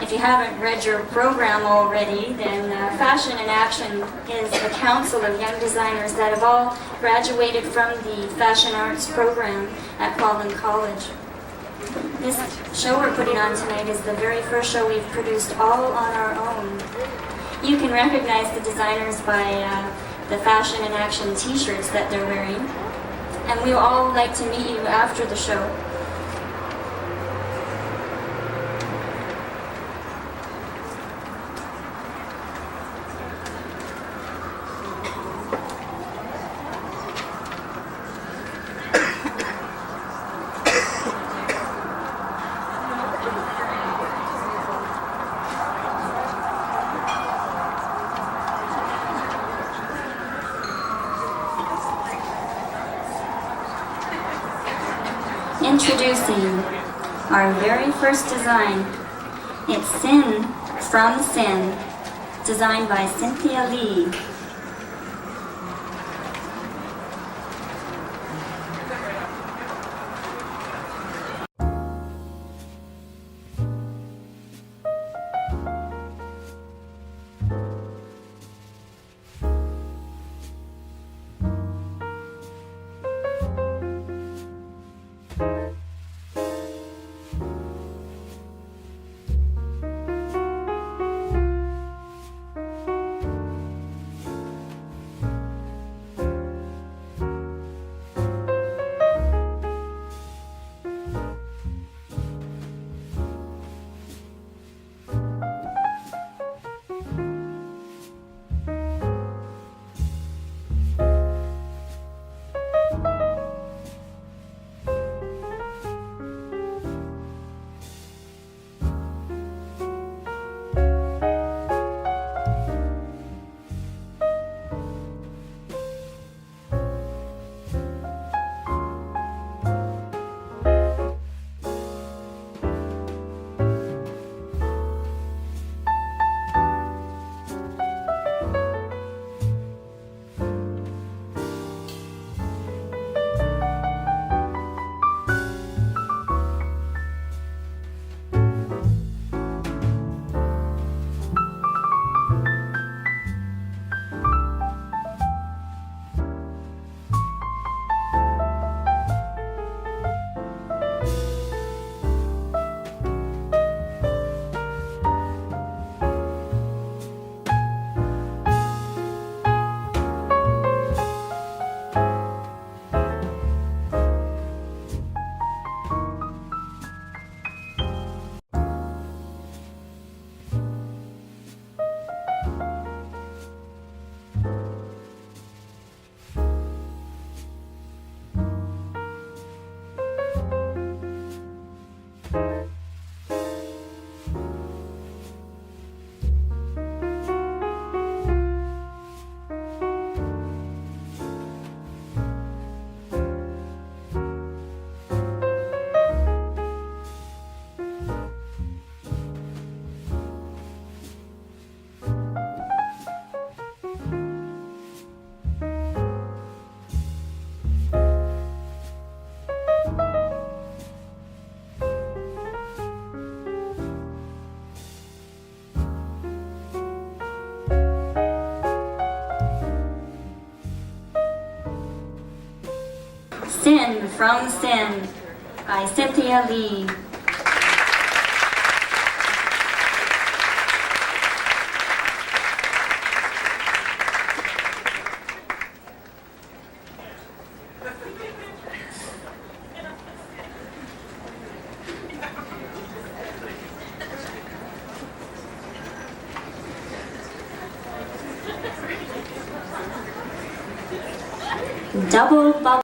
If you haven't read your program already, then Fashion in Action is a council of young designers that have all graduated from the Fashion Arts program at Quallen College. This show we're putting on tonight is the very first show we've produced all on our own. You can recognize the designers by the Fashion in Action t-shirts that they're wearing, and we would all like to meet you after the show. Introducing our very first design. It's Sin from Sin, designed by Cynthia Lee. Sin from Sin by Cynthia Lee. Double Bubble.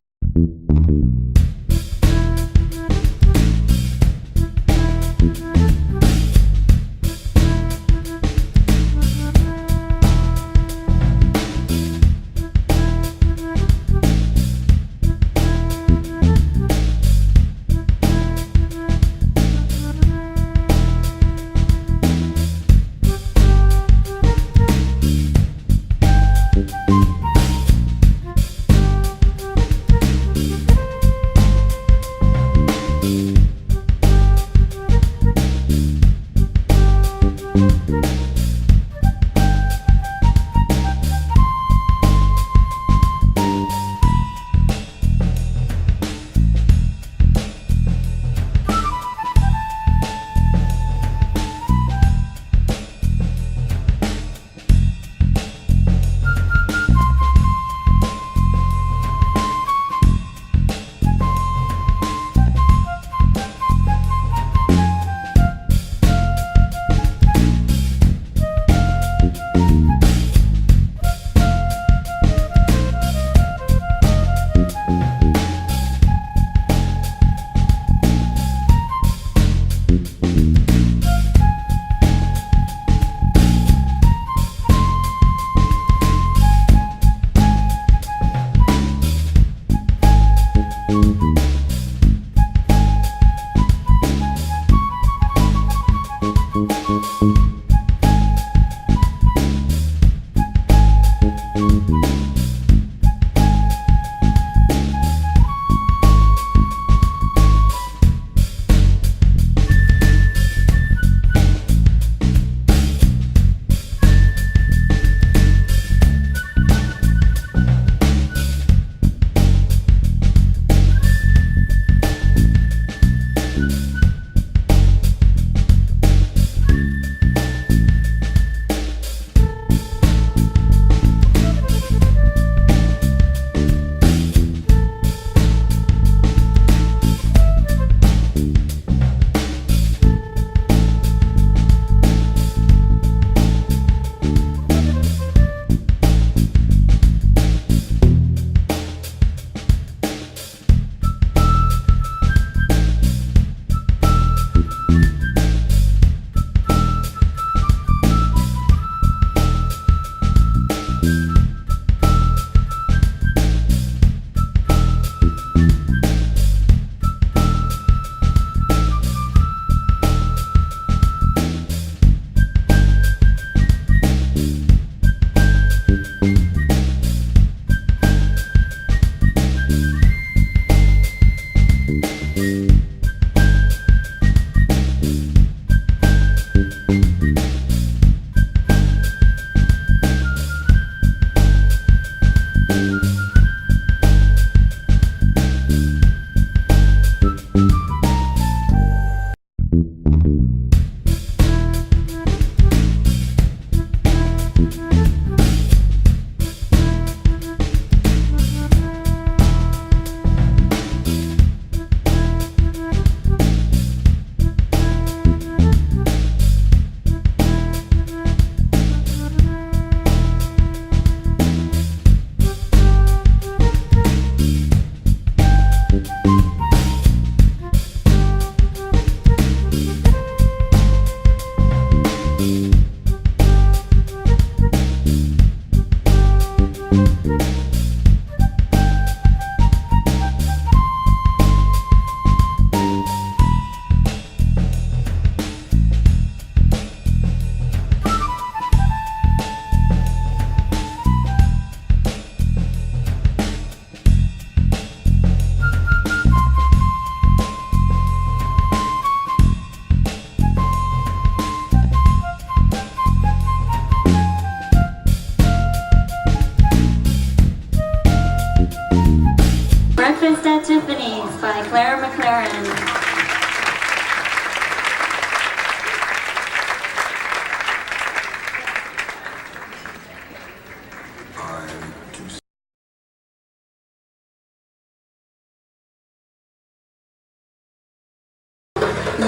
Breakfast at Tiffany's by Claire McLaren.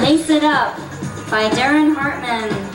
Lace It Up by Darin Hartmann.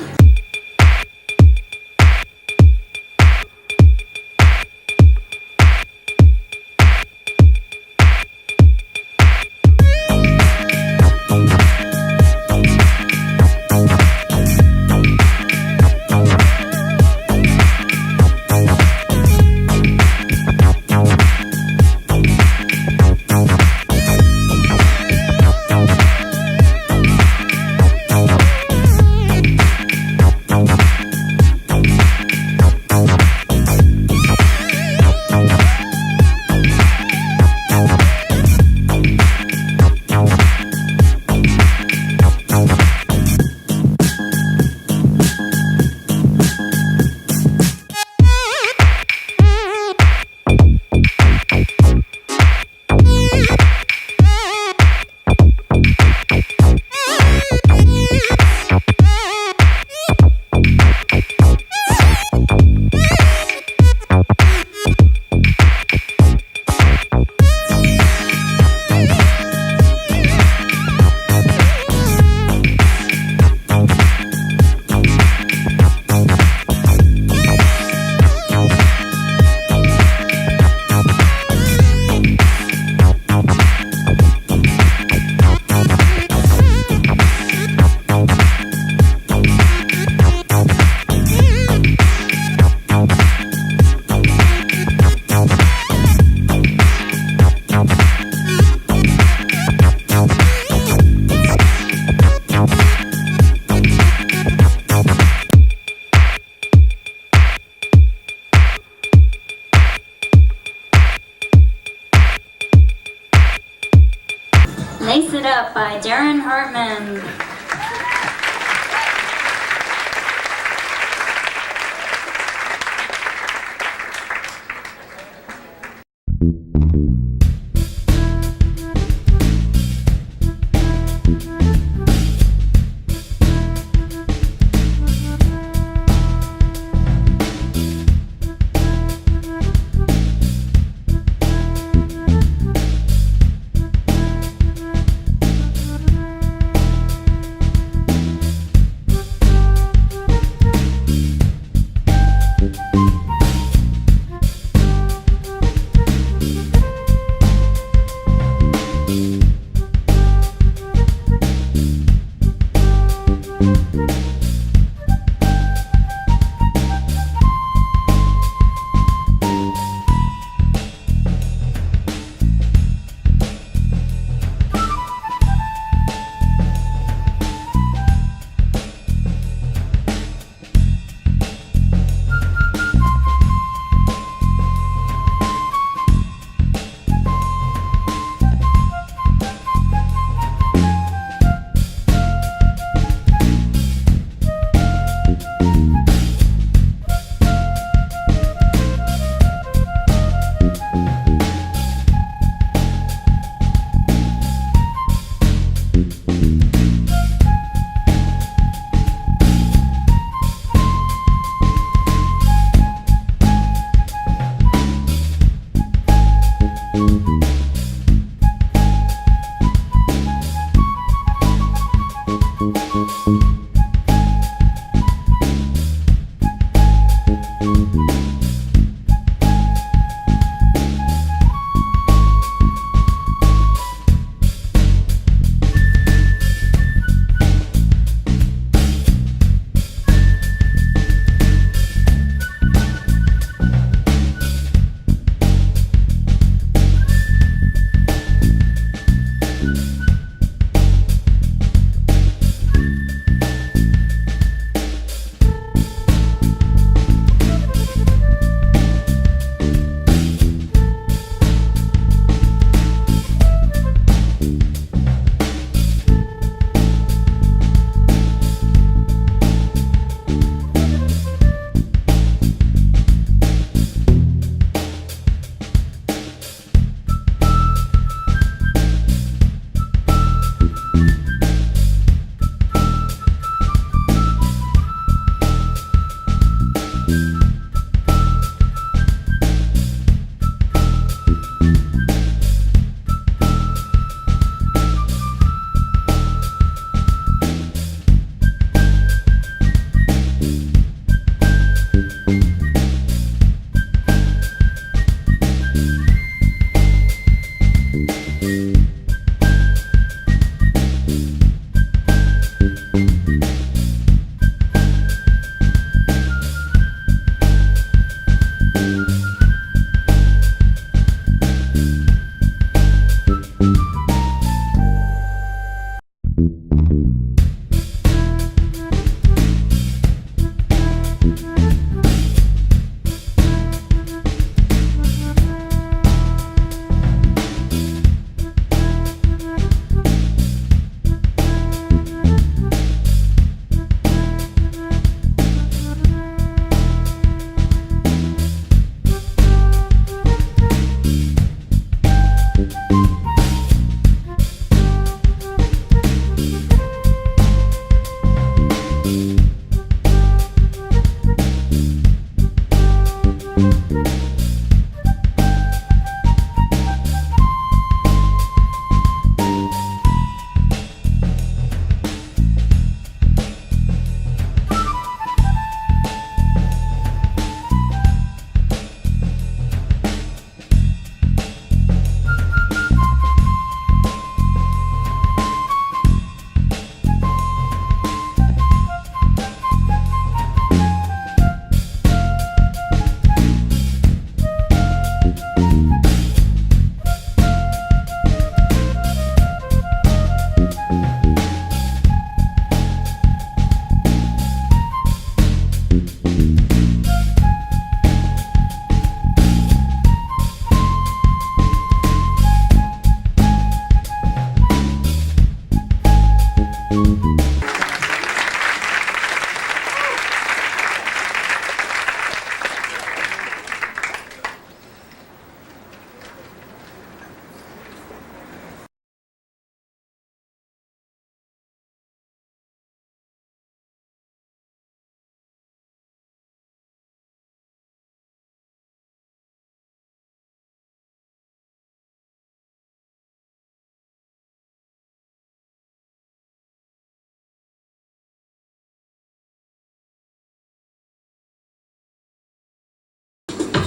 it up by Darin Hartmann.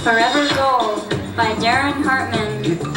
Forever Gold by Darin Hartmann.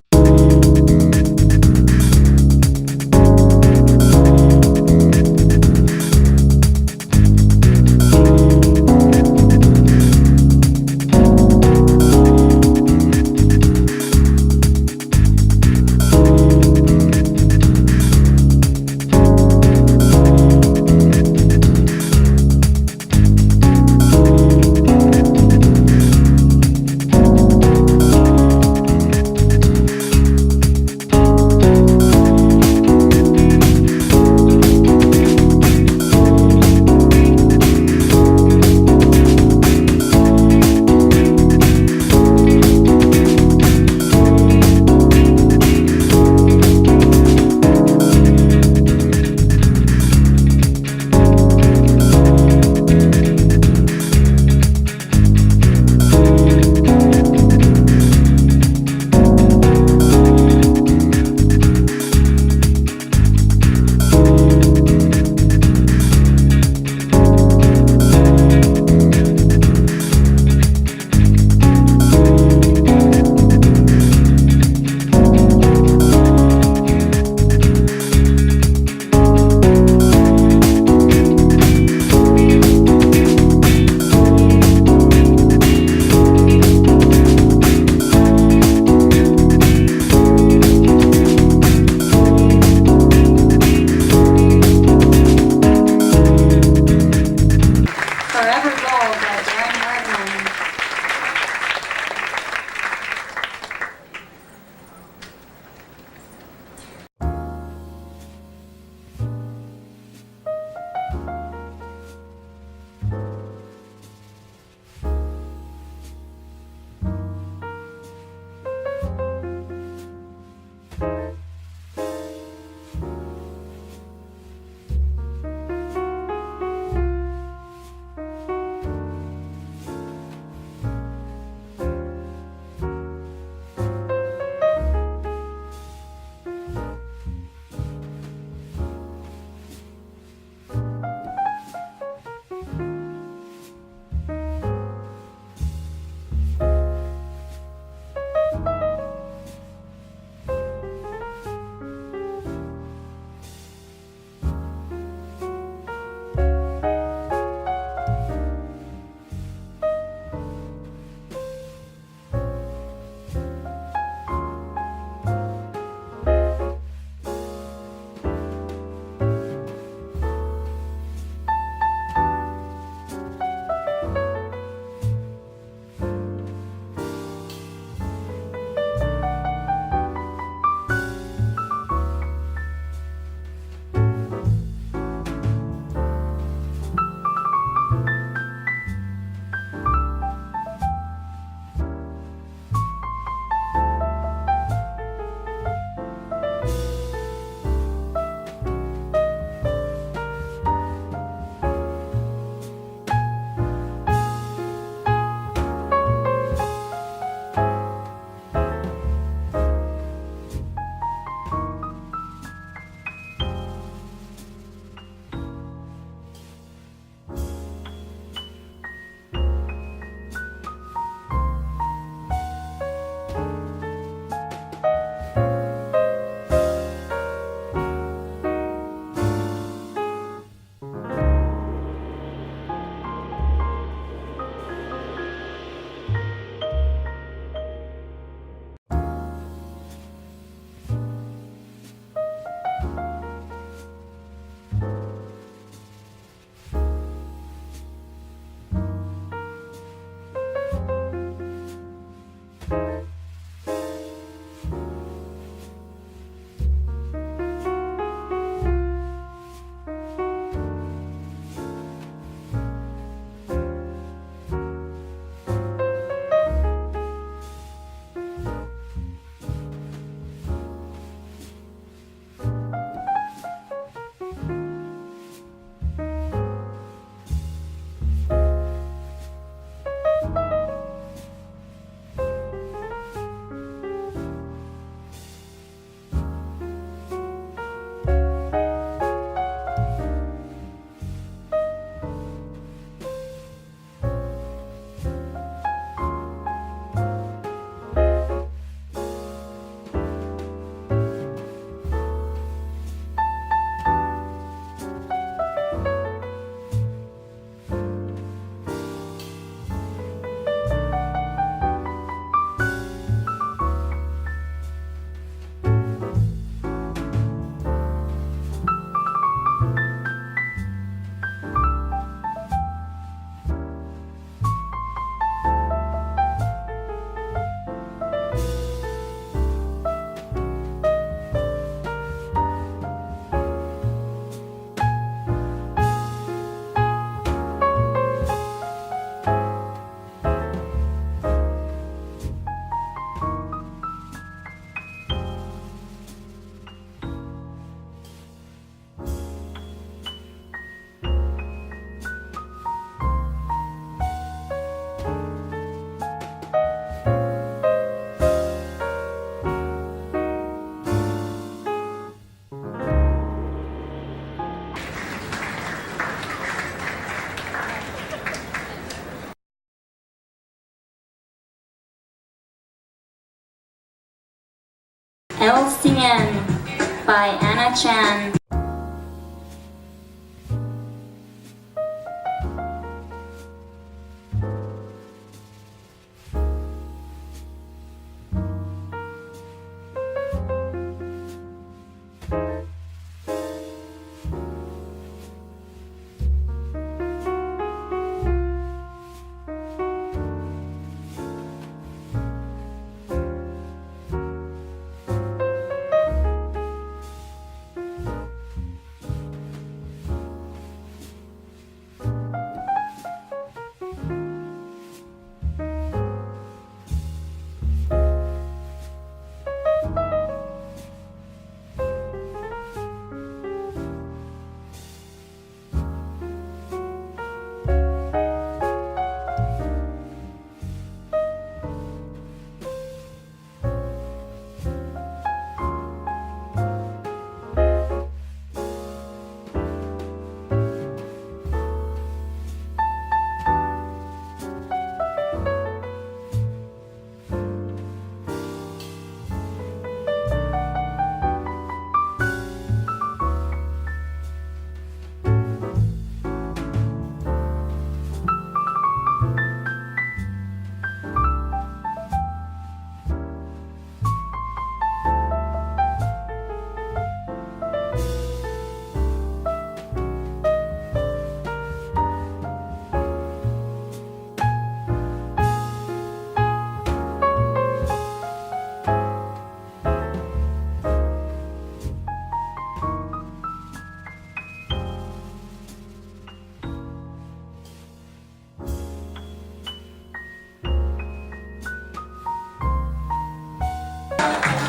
LCN by Anna Chan.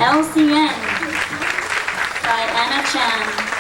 LCN by Anna Chan.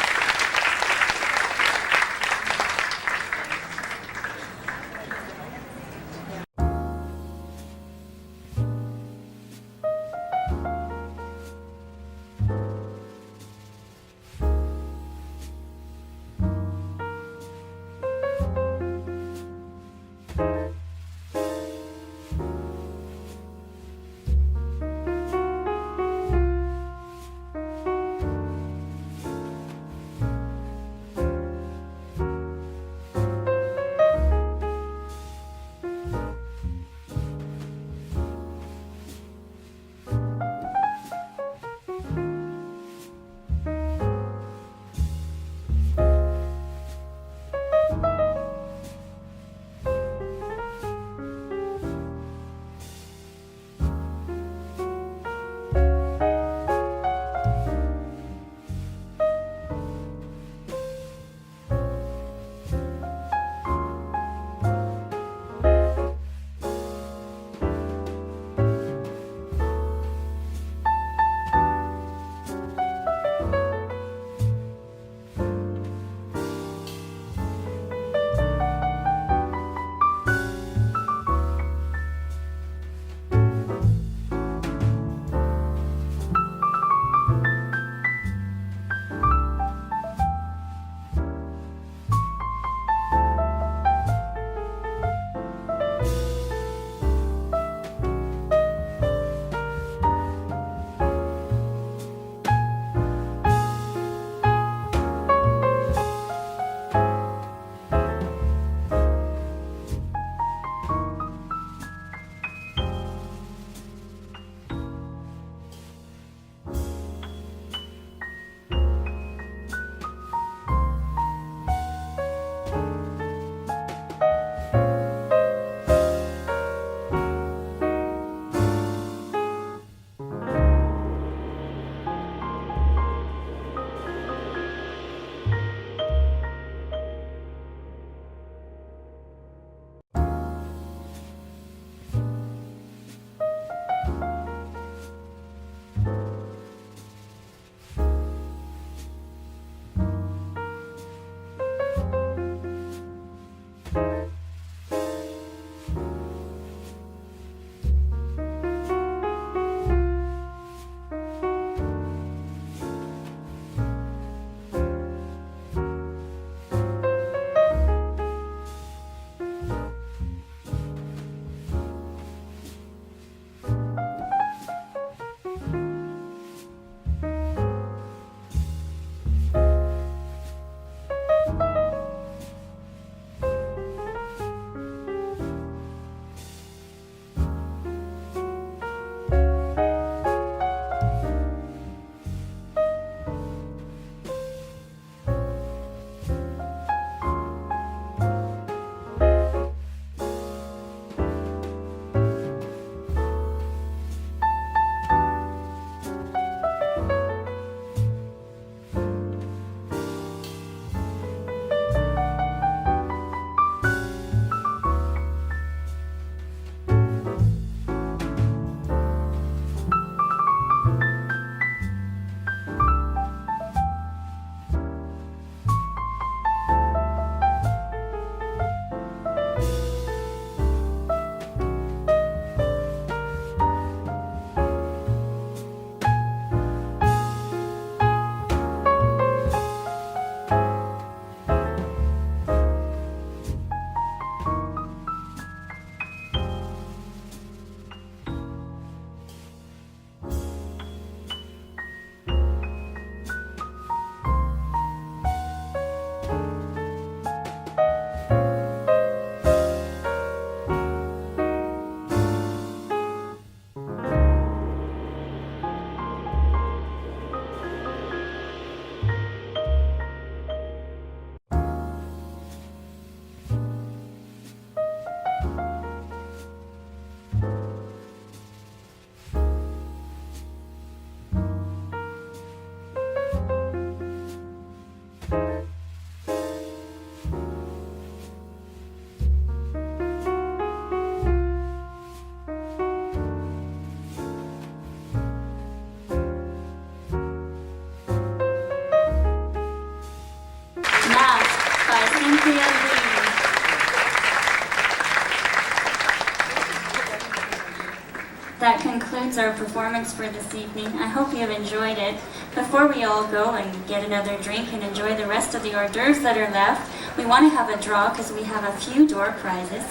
that concludes our performance for this evening. I hope you have enjoyed it. Before we all go and get another drink and enjoy the rest of the hors d'oeuvres that are left, we want to have a draw because we have a few door prizes.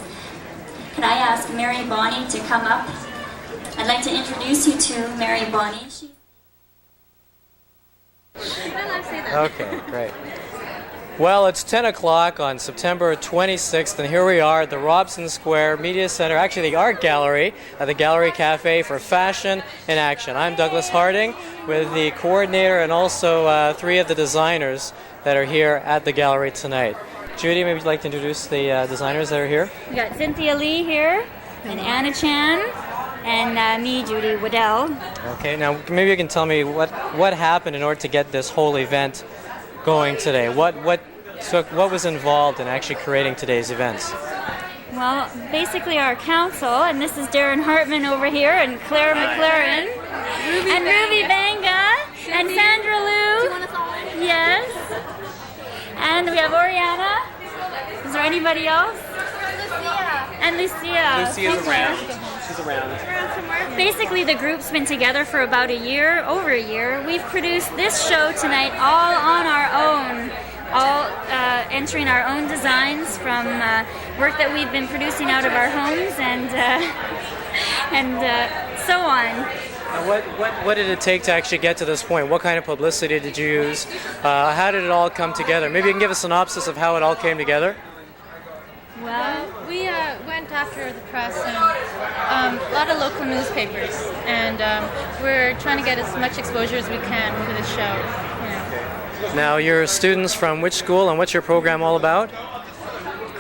Can I ask Mary Bonnie to come up? I'd like to introduce you to Mary Bonnie. Okay, great. Well, it's 10 o'clock on September 26th, and here we are at the Robson Square Media Center, actually the Art Gallery, at the Gallery Cafe for Fashion in Action. I'm Douglas Harding with the coordinator and also three of the designers that are here at the gallery tonight. Judy, maybe you'd like to introduce the designers that are here? We got Cynthia Lee here, and Anna Chan, and me, Judy Waddell. Okay, now maybe you can tell me what happened in order to get this whole event going today. What was involved in actually creating today's events? Well, basically our council, and this is Darin Hartmann over here, and Claire McLaren, and Ruby Banga, and Sandra Lou. Yes. And we have Oriana. Is there anybody else? And Lucia. Lucia's around. She's around. Basically, the group's been together for about over a year. We've produced this show tonight all on our own, all entering our own designs from work that we've been producing out of our homes and so on. What did it take to actually get to this point? What kind of publicity did you use? How did it all come together? Maybe you can give a synopsis of how it all came together. Well, we went after the press and a lot of local newspapers, and we're trying to get as much exposure as we can for the show. Yeah. Now, you're students from which school, and what's your program all about?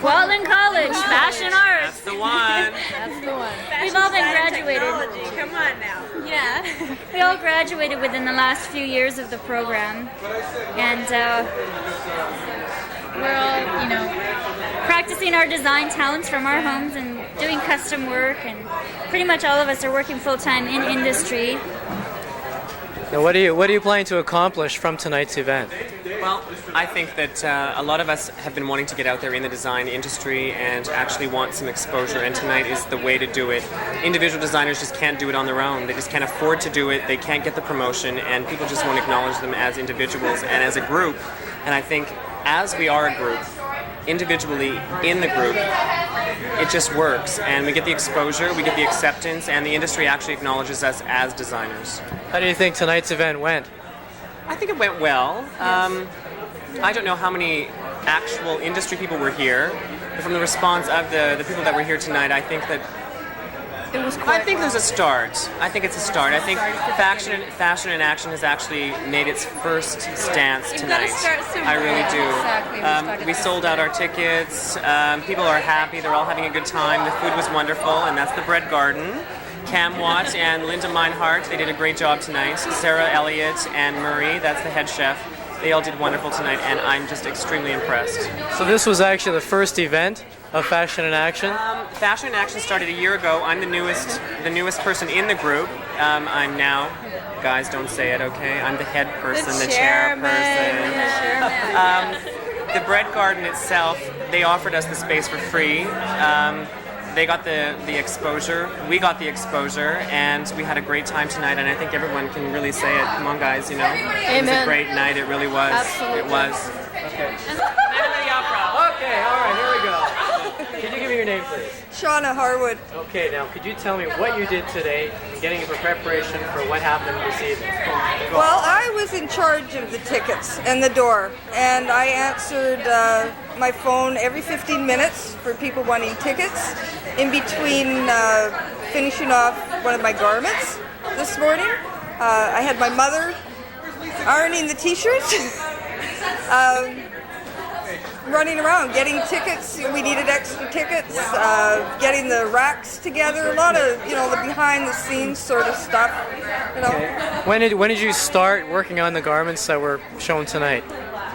Kwantlen College, Fashion Arts. That's the one. That's the one. We've all been graduated. Come on now. Yeah. We all graduated within the last few years of the program, and We're all, practicing our design talents from our homes and doing custom work, and pretty much all of us are working full-time in industry. Now, what are you planning to accomplish from tonight's event? Well, I think that a lot of us have been wanting to get out there in the design industry and actually want some exposure, and tonight is the way to do it. Individual designers just can't do it on their own. They just can't afford to do it. They can't get the promotion, and people just won't acknowledge them as individuals and as a group. And I think as we are a group, individually in the group, it just works, and we get the exposure, we get the acceptance, and the industry actually acknowledges us as designers. How do you think tonight's event went? I think it went well. I don't know how many actual industry people were here, but from the response of the people that were here tonight, I think that I think there's a start. I think it's a start. I think Fashion in Action has actually made its first stance tonight. I really do. Exactly. We sold out our tickets. People are happy. They're all having a good time. The food was wonderful, and that's the Bread Garden. Cam Watt and Linda Meinhardt, they did a great job tonight. Sarah Elliott and Murray, that's the head chef. They all did wonderful tonight, and I'm just extremely impressed. So this was actually the first event of Fashion in Action? Fashion in Action started a year ago. I'm the newest person in the group. I'm now, guys, don't say it, okay? I'm the head person, the chairperson. The Bread Garden itself, they offered us the space for free. They got the exposure, we got the exposure, and we had a great time tonight, and I think everyone can really say it. Come on, guys, It was a great night, it really was. Absolutely. It was. Okay. Okay, all right, here we go. Can you give me your name, please? Shauna Harwood. Okay, now could you tell me what you did today in getting in preparation for what happened this evening? Well, I was in charge of the tickets and the door, and I answered my phone every 15 minutes for people wanting tickets in between finishing off one of my garments this morning. I had my mother ironing the t-shirts. Running around, getting tickets. We needed extra tickets, getting the racks together, a lot of, the behind-the-scenes sort of stuff, When did you start working on the garments that were shown tonight?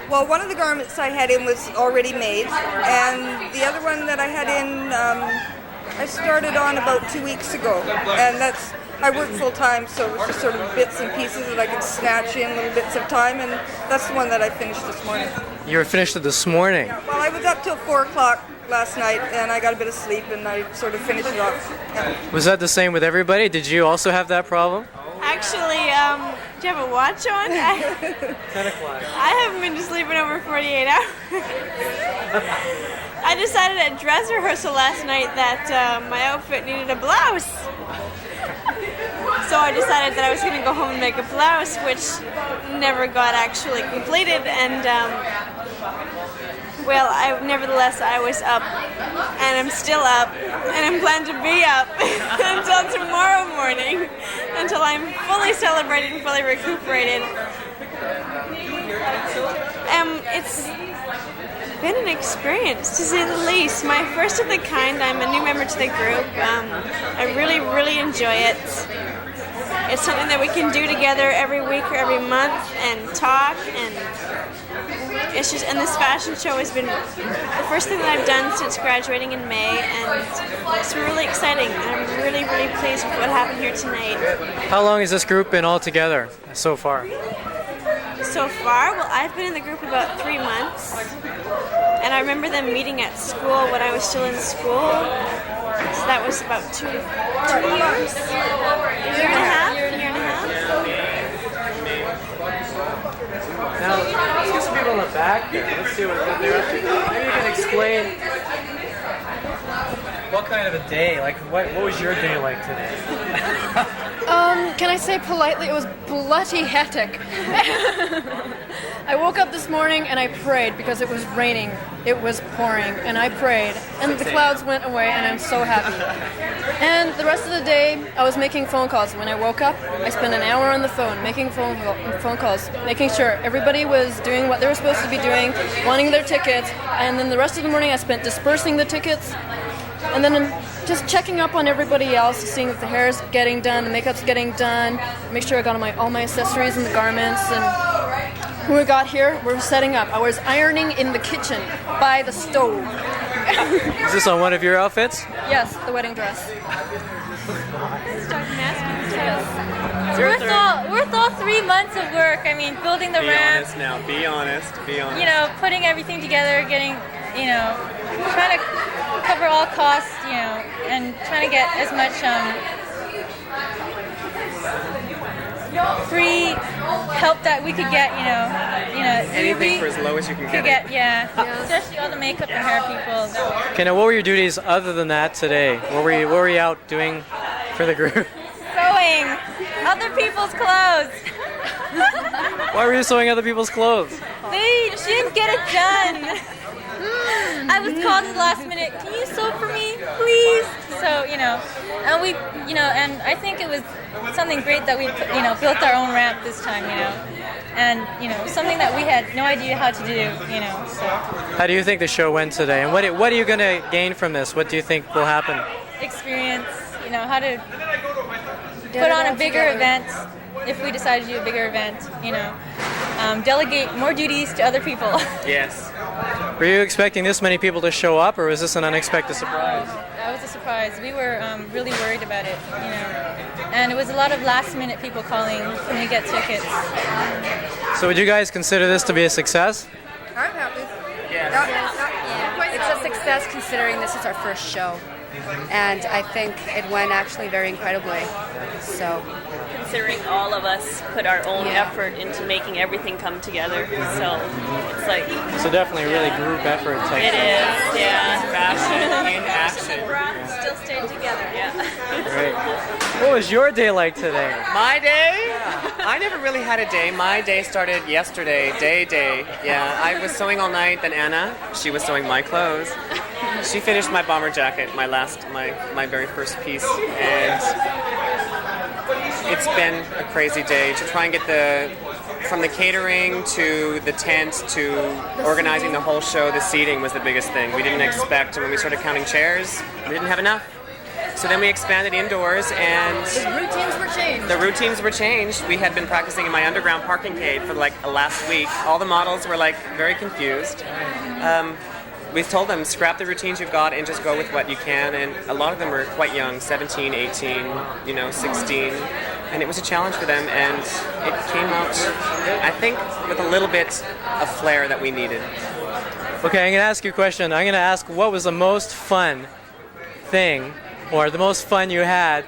Well, one of the garments I had in was already made, and the other one that I had in, I started on about 2 weeks ago, and I work full-time, so it was just sort of bits and pieces that I could snatch in little bits of time, and that's the one that I finished this morning. You were finished it this morning. Well, I was up till 4 o'clock last night, and I got a bit of sleep, and I sort of finished it off. Yeah. Was that the same with everybody? Did you also have that problem? Actually, do you have a watch on? 10 o'clock. I haven't been to sleep in over 48 hours. I decided at dress rehearsal last night that my outfit needed a blouse. So I decided that I was going to go home and make a blouse, which never got actually completed. And well, nevertheless, I was up, and I'm still up, and I'm planning to be up until tomorrow morning, until I'm fully celebrated and fully recuperated. It's been an experience, to say the least. My first of the kind. I'm a new member to the group. I really, really enjoy it. It's something that we can do together every week or every month and talk, and it's just, and this fashion show has been the first thing that I've done since graduating in May, and it's really exciting, and I'm really, really pleased with what happened here tonight. How long has this group been all together so far? So far, well, I've been in the group about 3 months, and I remember them meeting at school when I was still in school. So that was about 2 years, year and a half. Now, let's get some people in the back there. Let's see what they're up to. Maybe you can explain what kind of a day, like what was your day like today? Can I say politely, it was bloody hectic. I woke up this morning and I prayed because it was raining. It was pouring, and I prayed, and the clouds went away, and I'm so happy. And the rest of the day, I was making phone calls. When I woke up, I spent an hour on the phone making phone calls, making sure everybody was doing what they were supposed to be doing, wanting their tickets, and then the rest of the morning I spent dispersing the tickets, and then just checking up on everybody else, seeing if the hair's getting done, the makeup's getting done, make sure I got all my accessories and the garments. And when we got here, we're setting up. I was ironing in the kitchen by the stove. Is this on one of your outfits? Yes, the wedding dress. Worth all 3 months of work. I mean, building the Be ramp. honest now. Be honest. Be honest. You know, putting everything together, getting, trying to cover all costs, and trying to get as much free help that we could get, Anything for as low as you can get. Especially all the makeup and hair people. Okay, now what were your duties other than that today? What were you out doing for the group? Sewing other people's clothes. Why were you sewing other people's clothes? She didn't get it done. I was called at the last minute. Can you sew for me, please? So and we, and I think it was something great that we, built our own ramp this time, and something that we had no idea how to do, So How do you think the show went today? And what are you going to gain from this? What do you think will happen? experience, how to put on a bigger event if we decide to do a bigger event, delegate more duties to other people. Yes. Were you expecting this many people to show up, or was this an unexpected surprise? That was a surprise. We were really worried about it, and it was a lot of last-minute people calling, can we get tickets? So would you guys consider this to be a success? I'm happy. It's a success considering this is our first show, and I think it went actually very incredibly. So, considering all of us put our own effort into making everything come together, so it's like So definitely a really group effort type it thing. is, yeah. Fashion in action. Still stayed together, yeah. Great. What was your day like today? My day? I never really had a day. My day started yesterday, day. Yeah, I was sewing all night. Then Anna, she was sewing my clothes. She finished my bomber jacket, my very first piece, and it's been a crazy day to try and get from the catering to the tent to organizing the whole show. The seating was the biggest thing. We didn't expect, and when we started counting chairs, we didn't have enough. So then we expanded indoors, and the routines were changed. We had been practicing in my underground parking cave for like last week. All the models were like very confused. We told them, scrap the routines you've got and just go with what you can, and a lot of them were quite young, 17, 18, 16. and it was a challenge for them, and it came out, I think, with a little bit of flair that we needed. Okay, I'm going to ask you a question. I'm going to ask what was the most fun thing or the most fun you had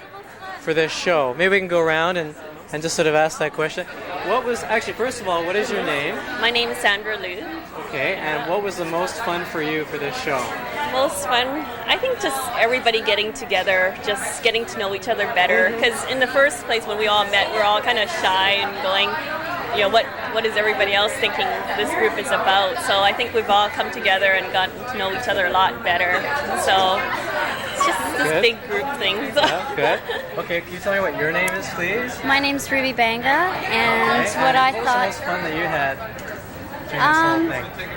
for this show? Maybe we can go around and just sort of ask that question. What was, actually, first of all, what is your name? My name is Sandra Liu. Okay, and what was the most fun for you for this show? Most fun, I think just everybody getting together, just getting to know each other better. Because in the first place, when we all met, we're all kind of shy and going, you know, what is everybody else thinking this group is about? So I think we've all come together and gotten to know each other a lot better. So it's just this Good. big group thing. So. Yeah, good. Okay, can you tell me what your name is, please? My name's Ruby Banga, and Okay, what I was the thought, most fun that you had during this whole thing?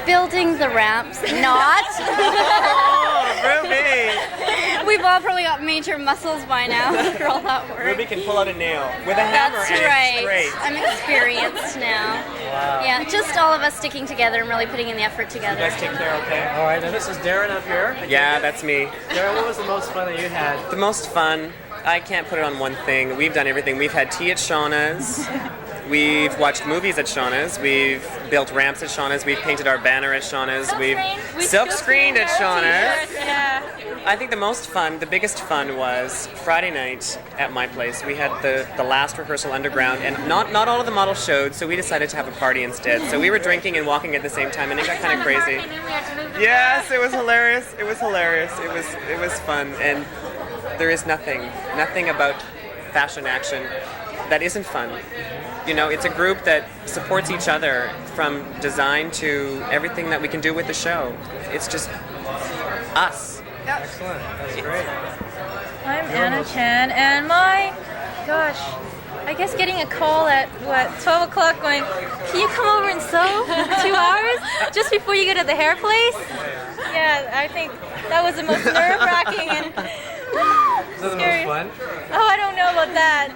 building the ramps, not. Oh, Ruby! We've all probably got major muscles by now after all that work. Ruby can pull out a nail with a hammer That's and right. it's great. I'm experienced now. Wow. Yeah, just all of us sticking together and really putting in the effort You together. guys take care, okay? All right, now this is Darin up here. Yeah, that's me. Darin, what was the most fun that you had? The most fun, I can't put it on one thing. We've done everything. We've had tea at Shauna's. We've watched movies at Shauna's. We've built ramps at Shauna's. We've painted our banner at Shauna's. We've silk-screened at Shauna's. Yeah. I think the biggest fun was Friday night at my place. We had the last rehearsal underground, and not all of the models showed, so we decided to have a party instead. So we were drinking and walking at the same time, and it got kind of crazy. Yes, it was hilarious. It was hilarious. It was fun, and there is nothing about Fashion Action that isn't fun. You know, it's a group that supports each other from design to everything that we can do with the show. It's just us. Excellent. That's great. I'm Anna Chan, and my gosh, I guess getting a call at 12 o'clock going, can you come over and sew for 2 hours just before you go to the hair place? Yeah, I think that was the most nerve-wracking and Is that the scary. most fun? Oh, I don't know about that.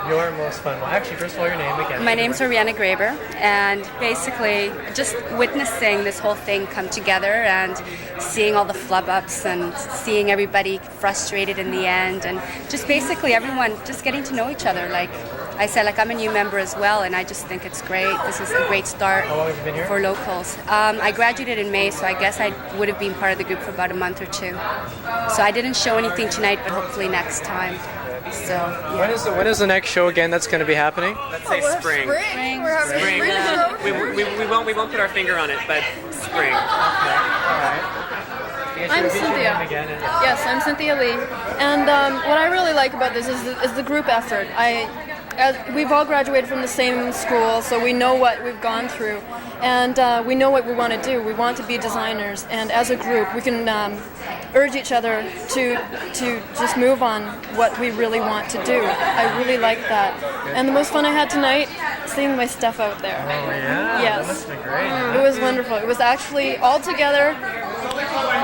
Your most fun one. Actually, first of all, your name again. My name's Oriana Graber, and basically just witnessing this whole thing come together and seeing all the flub-ups and seeing everybody frustrated in the end, and just basically everyone just getting to know each other. Like I said, like I'm a new member as well, and I just think it's great. This is a great start How long have you been here? for locals. I graduated in May, so I guess I would have been part of the group for about a month or two. So I didn't show anything tonight, but hopefully next time. So yeah. When is the next show again that's going to be happening? Let's say spring. We're having Spring. spring show. We won't put our finger on it, but spring. I'm Cynthia. Yes, I'm Cynthia Lee. And what I really like about this is the group effort. We've all graduated from the same school, so we know what we've gone through, and we know what we want to do. We want to be designers, and as a group, we can urge each other to just move on what we really want to do. I really like that. And the most fun I had tonight, seeing my stuff out there. Oh, yeah. Yes. That must have been great. It was wonderful. It was actually all together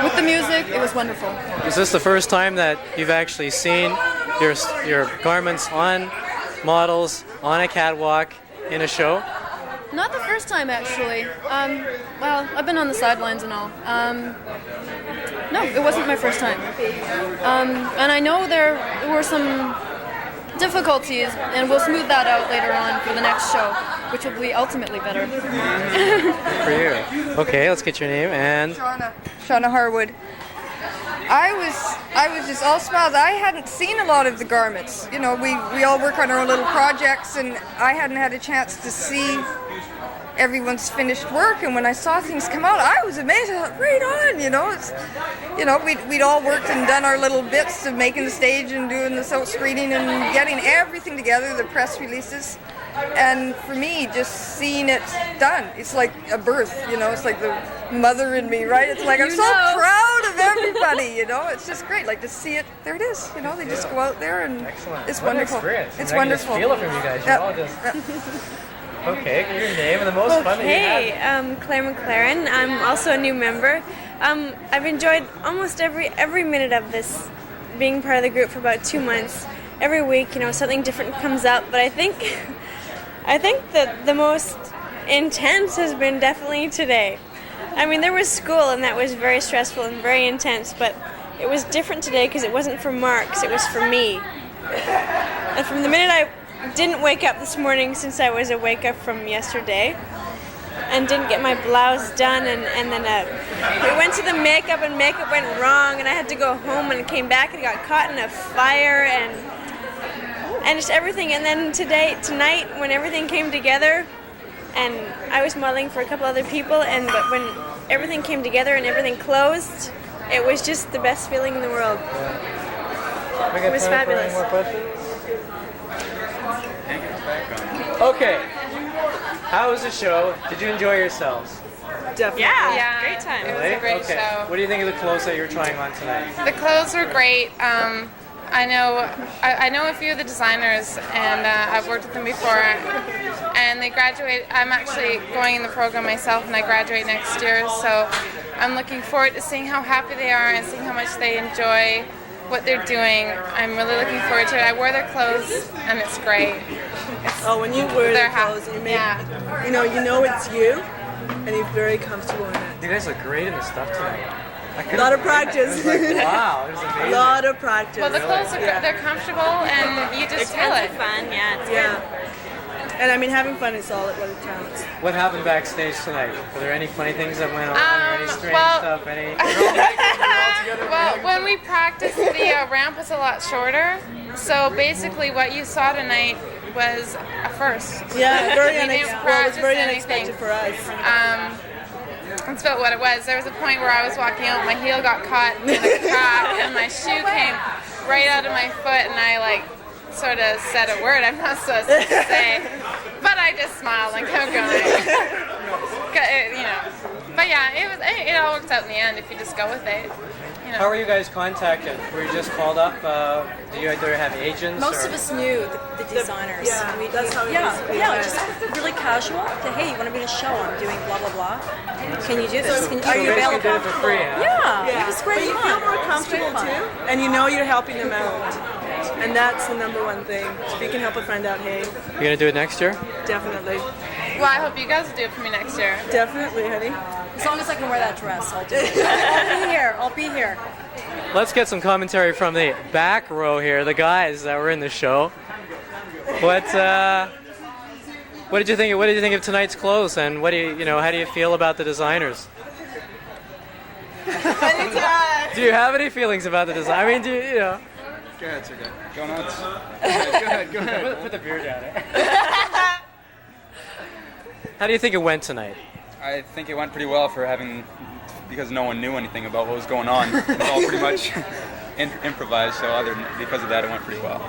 with the music. It was wonderful. Is this the first time that you've actually seen your garments on models on a catwalk in a show? Not the first time, actually. Well, I've been on the sidelines and all. No, it wasn't my first time. And I know there were some difficulties, and we'll smooth that out later on for the next show, which will be ultimately better. For you. Okay, let's get your name and... Shauna Harwood. I was just all smiles. I hadn't seen a lot of the garments. You know, we all work on our own little projects, and I hadn't had a chance to see everyone's finished work. And when I saw things come out, I was amazed. I thought, right on, you know. We'd all worked and done our little bits of making the stage and doing the silk screening and getting everything together, the press releases. And for me, just seeing it done, it's like a birth, you know, it's like the mother in me, right? It's like I'm so proud of everybody, you know, it's just great, like to see it, there it is, you know, they just go out there and Excellent. it's What an wonderful. experience. It's And I can just wonderful. feel it from you guys. You're all just... Okay, your name and the most fun that you Hey, had. Claire McLaren. I'm also a new member. I've enjoyed almost every minute of this, being part of the group for about 2 months. Every week, you know, something different comes up, but I think that the most intense has been definitely today. I mean, there was school, and that was very stressful and very intense, but it was different today because it wasn't for Marks, it was for me. And from the minute I didn't wake up this morning, since I was awake up from yesterday, and didn't get my blouse done, and then we went to the makeup and makeup went wrong, and I had to go home and came back and got caught in a fire and just everything. And then tonight when everything came together, and I was modeling for a couple other people, but when everything came together and everything closed, it was just the best feeling in the world. It was fabulous. Okay. How was the show? Did you enjoy yourselves? Definitely. Yeah, great time. It was a great show. What do you think of the clothes that you're trying on tonight? The clothes were great. I know a few of the designers, and I've worked with them before. And they graduate. I'm actually going in the program myself, and I graduate next year. So I'm looking forward to seeing how happy they are and seeing how much they enjoy what they're doing. I'm really looking forward to it. I wore their clothes, and it's great. When you wear They're the clothes, you make, yeah. you know it's you, and you're very comfortable in it. You guys look great in the stuff tonight. A lot of practice. Wow, it was amazing. A lot of practice. Well, the clothes they're comfortable, and you just feel it. Fun, yeah. It's Yeah. And I mean, having fun is all what it counts. What happened backstage tonight? Were there any funny things that went on? Or any strange stuff? Any? Well, when we practiced, the ramp was a lot shorter. So basically, what you saw tonight was a first. Yeah, very We didn't practice unexpected anything. for us. That's about what it was. There was a point where I was walking out, my heel got caught in the crack, and my shoe came right out of my foot, and I sort of said a word I'm not supposed to say, but I just smiled and kept going. But yeah, it all works out in the end if you just go with it. How were you guys contacted? Were you just called up? Do you either have agents? Most or? of us knew the designers. That's how it is. Just really casual. Hey, you want to be in a show? I'm doing blah blah blah. Can you do this? Are you available? Did it for free, huh? Yeah, it was great But you fun. feel more comfortable too, and you know you're helping them out. And that's the number one thing. If you can help a friend out, hey, You gonna do it next year? definitely. Well, I hope you guys will do it for me next year. Definitely, honey. As long as I can wear that dress, I'll do it. I'll be here. I'll be here. Let's get some commentary from the back row here, the guys that were in the show. What did you think? What did you think of tonight's clothes? And how do you feel about the designers? Do you have any feelings about the design? I mean, do you know? Go ahead, Sergey. Go nuts. Go ahead. Put the beer down. How do you think it went tonight? I think it went pretty well because no one knew anything about what was going on. It was all pretty much improvised, so because of that, it went pretty well.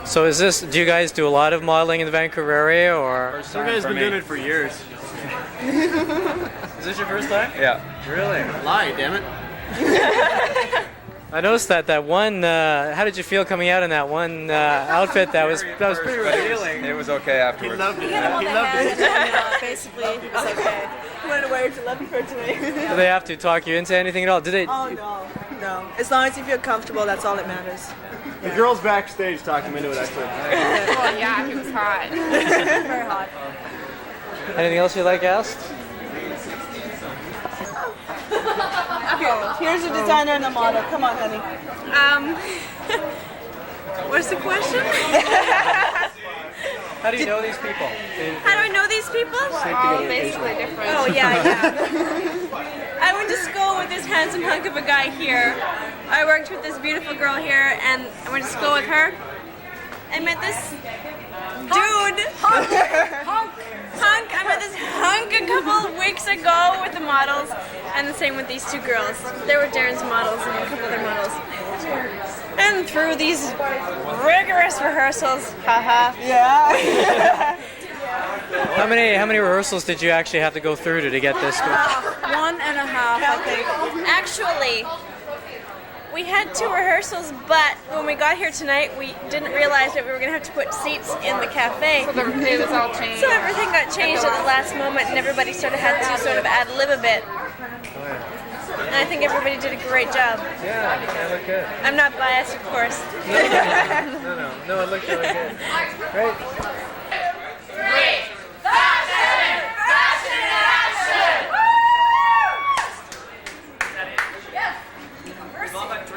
So do you guys do a lot of modeling in the Vancouver area, or? Sergey's been doing it for years. Is this your first time? Yeah. Really? Lie, damn it. I noticed that one. How did you feel coming out in that one outfit? That was pretty revealing. It was okay afterwards. He loved it. He loved it. Basically, it was okay. He went away to love you for tonight. Do they have to talk you into anything at all? Did they? Oh no. As long as you feel comfortable, that's all that matters. The girls backstage talked him into it, actually. Well, yeah, he was hot. Very hot. Anything else you'd like asked? Okay, here's the designer and the model. Come on, honey. What's the question? How do you know these people? How do I know these people? All basically different. Oh, yeah. I went to school with this handsome hunk of a guy here. I worked with this beautiful girl here, and I went to school with her. I met this dude. Hunk. I met this hunk a couple of weeks ago with the models, and the same with these two girls. They were Darin's models and a couple other models. And through these rigorous rehearsals, haha. Yeah. How many rehearsals did you actually have to go through to get this? 1.5, I think. Actually, we had 2 rehearsals, but when we got here tonight, we didn't realize that we were going to have to put seats in the cafe. So it was all changed. So everything got changed at the last moment, and everybody sort of had to sort of ad-lib a bit. And I think everybody did a great job. Yeah, they look good. I'm not biased, of course. No, it looked really good. Great. We've all got